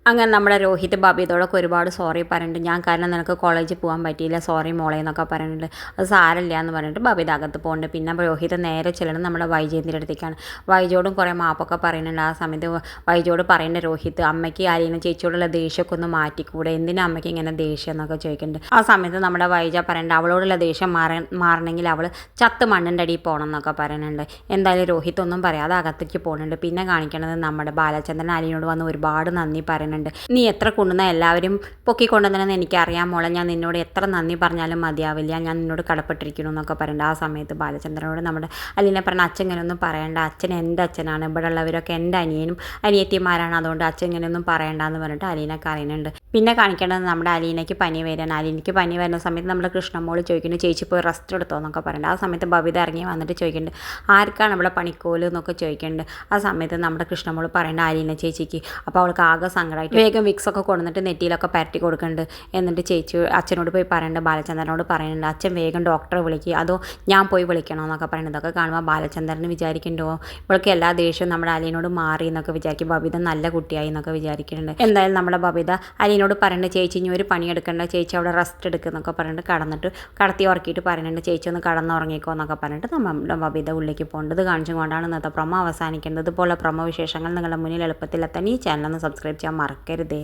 അങ്ങനെ നമ്മുടെ രോഹിത് ബബിതയോടൊക്കെ ഒരുപാട് സോറി പറയുന്നുണ്ട്. ഞാൻ കാരണം നിനക്ക് കോളേജിൽ പോകാൻ പറ്റിയില്ല, സോറി മോളെ എന്നൊക്കെ പറയുന്നുണ്ട്. അത് സാരമില്ല എന്ന് പറഞ്ഞിട്ട് ബബിത അകത്ത് പോകുന്നുണ്ട്. പിന്നെ രോഹിത് നേരെ ചെല്ലണം നമ്മുടെ വൈജയന്തിൻ്റെ അടുത്തേക്കാണ്. വൈജയോടും കുറേ മാപ്പൊക്കെ പറയുന്നുണ്ട്. ആ സമയത്ത് വൈജയോട് പറയുന്നുണ്ട് രോഹിത്, അമ്മയ്ക്ക് അലീന ചേച്ചിയോടുള്ള ദേഷ്യമൊക്കെ ഒന്ന് മാറ്റിക്കൂടെ, എന്തിനാ അമ്മയ്ക്ക് ഇങ്ങനെ ദേഷ്യം എന്നൊക്കെ ചോദിക്കുന്നുണ്ട്. ആ സമയത്ത് നമ്മുടെ വൈജ പറയുന്നുണ്ട് അവളോടുള്ള ദേഷ്യം മാറണമെങ്കിൽ അവൾ ചത്ത് മണ്ണിൻ്റെ അടിയിൽ പോകണം എന്നൊക്കെ പറയുന്നുണ്ട്. എന്തായാലും രോഹിത് ഒന്നും പറയാതെ അകത്തേക്ക് പോകുന്നുണ്ട്. പിന്നെ കാണിക്കണത് നമ്മുടെ ബാലചന്ദ്രൻ അലീനോട് വന്ന് ഒരുപാട് നന്ദി പറയുന്നുണ്ട്. നീ എത്ര കൊണ്ടുവന്ന എല്ലാവരും പൊക്കിക്കൊണ്ടുവന്നെന്ന് എനിക്കറിയാം മോളെ, ഞാൻ നിന്നോട് എത്ര നന്ദി പറഞ്ഞാലും മതിയാവില്ല, ഞാൻ നിന്നോട് കടപ്പെട്ടിരിക്കുന്നു എന്നൊക്കെ പറയുന്നുണ്ട്. ആ സമയത്ത് ബാലചന്ദ്രനോട് നമ്മുടെ അലീന പറഞ്ഞ അച്ഛൻ ഇങ്ങനെയൊന്നും പറയണ്ട, അച്ഛൻ എൻ്റെ അച്ഛനാണ്, ഇവിടെ ഉള്ളവരൊക്കെ എൻ്റെ അനിയനും അനിയത്തിമാരാണ്, അതുകൊണ്ട് അച്ഛൻ ഇങ്ങനെയൊന്നും പറയണ്ടെന്ന് പറഞ്ഞിട്ട് അലീനക്ക് അറിയുന്നുണ്ട്. പിന്നെ കാണിക്കേണ്ടത് നമ്മുടെ അലീനയ്ക്ക് പനി വരാൻ. അലീനയ്ക്ക് പനി വരുന്ന സമയത്ത് നമ്മുടെ കൃഷ്ണമോൾ ചോദിക്കുന്നു ചേച്ചി പോയി റെസ്റ്റ് എടുത്തോ എന്നൊക്കെ പറയുന്നുണ്ട്. ആ സമയത്ത് ബബിത ഇറങ്ങി വന്നിട്ട് ചോദിക്കുന്നുണ്ട് ആർക്കാണ് ഇവിടെ പണിക്കോല് എന്നൊക്കെ ചോദിക്കുന്നുണ്ട്. ആ സമയത്ത് നമ്മുടെ കൃഷ്ണമോൾ പറയേണ്ട അലീന ചേച്ചിക്ക്. അപ്പോൾ അവൾക്ക് ആകെ സങ്കടമായിട്ട് വേഗം വിക്സൊക്കെ കൊണ്ടുവന്നിട്ട് നെറ്റിയിലൊക്കെ പരട്ടി കൊടുക്കുന്നുണ്ട്. എന്നിട്ട് ചേച്ചി അച്ഛനോട് പോയി പറയുന്നുണ്ട്, ബാലചന്ദ്രനോട് പറയുന്നുണ്ട് അച്ഛൻ വേഗം ഡോക്ടറെ വിളിക്കുക, അതോ ഞാൻ പോയി വിളിക്കണോ എന്നൊക്കെ പറയുന്നത്. ഇതൊക്കെ കാണുമ്പോൾ ബാലചന്ദ്രന് വിചാരിക്കുന്നുണ്ടോ ഇവൾക്ക് എല്ലാ ദേഷ്യവും നമ്മുടെ അലീനോട് മാറി എന്നൊക്കെ വിചാരിക്കും, ബബിത നല്ല കുട്ടിയായി എന്നൊക്കെ വിചാരിക്കുന്നുണ്ട്. എന്തായാലും നമ്മുടെ ബബിത അലീനോട് പറയുന്നുണ്ട് ചേച്ചി ഇനി ഒരു പണിയെടുക്കേണ്ട, ചേച്ചി അവിടെ റെസ്റ്റ് എടുക്കുന്നൊക്കെ പറഞ്ഞിട്ട് കടത്തി ഉറക്കിയിട്ട് പറയുന്നുണ്ട് ചേച്ചി ഒന്ന് കടന്നുറങ്ങിക്കോ എന്നൊക്കെ പറഞ്ഞിട്ട് നമ്മുടെ ബബിത ഉള്ളിലേക്ക് പോകേണ്ടത് കാണിച്ചുകൊണ്ടാണ് ഇന്നത്തെ പ്രൊമോ അവസാനിക്കേണ്ടത്. ഇതുപോലെ പ്രൊമോ വിശേഷങ്ങൾ നിങ്ങളുടെ മുന്നിൽ എളുപ്പത്തിലെത്താൻ ഈ ചാനൽ ഒന്ന് സബ്സ്ക്രൈബ് ചെയ്യാൻ മറക്കരുതേ.